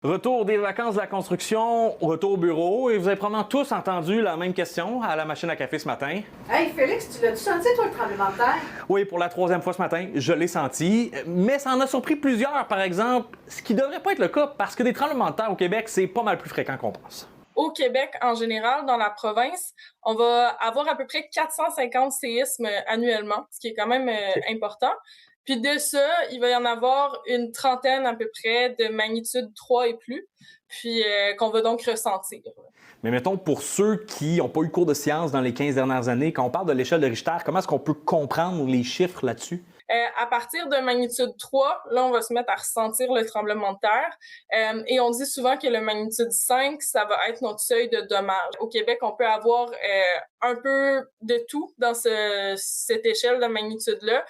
Retour des vacances de la construction, retour au bureau, et vous avez probablement tous entendu la même question à la machine à café ce matin. Hey Félix, tu l'as-tu senti toi le tremblement de terre? Oui, pour la troisième fois ce matin, je l'ai senti, mais ça en a surpris plusieurs, par exemple, ce qui devrait pas être le cas parce que des tremblements de terre au Québec, c'est pas mal plus fréquent qu'on pense. Au Québec, en général, dans la province, on va avoir à peu près 450 séismes annuellement, ce qui est quand même important. Puis de ça, il va y en avoir une trentaine à peu près de magnitude 3 et plus, puis qu'on va donc ressentir. Mais mettons, pour ceux qui n'ont pas eu cours de sciences dans les 15 dernières années, quand on parle de l'échelle de Richter, comment est-ce qu'on peut comprendre les chiffres là-dessus? À partir de magnitude 3, là, on va se mettre à ressentir le tremblement de terre. Et on dit souvent que le magnitude 5, ça va être notre seuil de dommage. Au Québec, on peut avoir un peu de tout dans cette échelle de magnitude-là.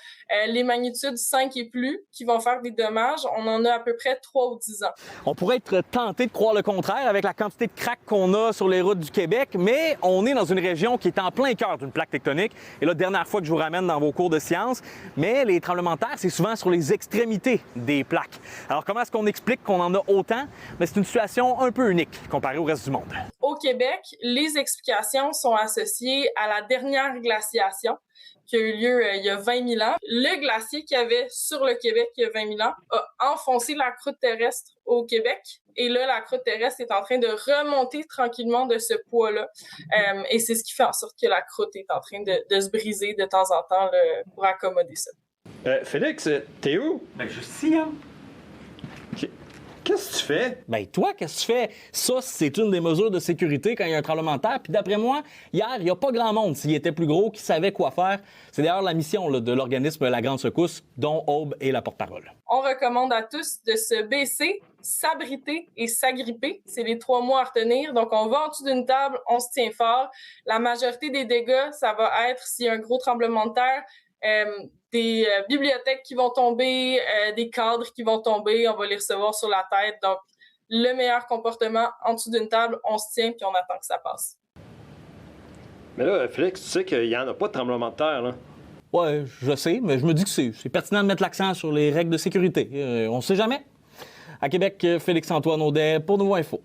Les magnitudes 5 et plus qui vont faire des dommages, on en a à peu près 3 ou 10 ans. On pourrait être tenté de croire le contraire avec la quantité de craques qu'on a sur les routes du Québec, mais on est dans une région qui est en plein cœur d'une plaque tectonique. Et là, dernière fois que je vous ramène dans vos cours de sciences, mais les tremblements de terre, c'est souvent sur les extrémités des plaques. Alors, comment est-ce qu'on explique qu'on en a autant? Mais c'est une situation un peu unique comparée au reste du monde. Au Québec, les explications sont associées à la dernière glaciation qui a eu lieu il y a 20 000 ans. Le glacier qu'il y avait sur le Québec il y a 20 000 ans a enfoncé la croûte terrestre au Québec. Et là, la croûte terrestre est en train de remonter tranquillement de ce poids-là. Et c'est ce qui fait en sorte que la croûte est en train de se briser de temps en temps là, pour accommoder ça. Félix, t'es où? Ben, juste ici, hein? Qu'est-ce que tu fais? Ben, toi, qu'est-ce que tu fais? Ça, c'est une des mesures de sécurité quand il y a un tremblement de terre. Puis d'après moi, hier, il n'y a pas grand monde, s'il était plus gros, qui savait quoi faire. C'est d'ailleurs la mission là, de l'organisme La Grande Secousse, dont Aube est la porte-parole. On recommande à tous de se baisser, s'abriter et s'agripper. C'est les 3 mots à retenir. Donc, on va en dessous d'une table, on se tient fort. La majorité des dégâts, ça va être, s'il y a un gros tremblement de terre, des bibliothèques qui vont tomber, des cadres qui vont tomber, on va les recevoir sur la tête. Donc, le meilleur comportement, en dessous d'une table, on se tient puis on attend que ça passe. Mais là, Félix, tu sais qu'il n'y en a pas de tremblement de terre, là. Ouais, je sais, mais je me dis que c'est pertinent de mettre l'accent sur les règles de sécurité. On ne sait jamais. À Québec, Félix-Antoine Audet pour Nouveau Info.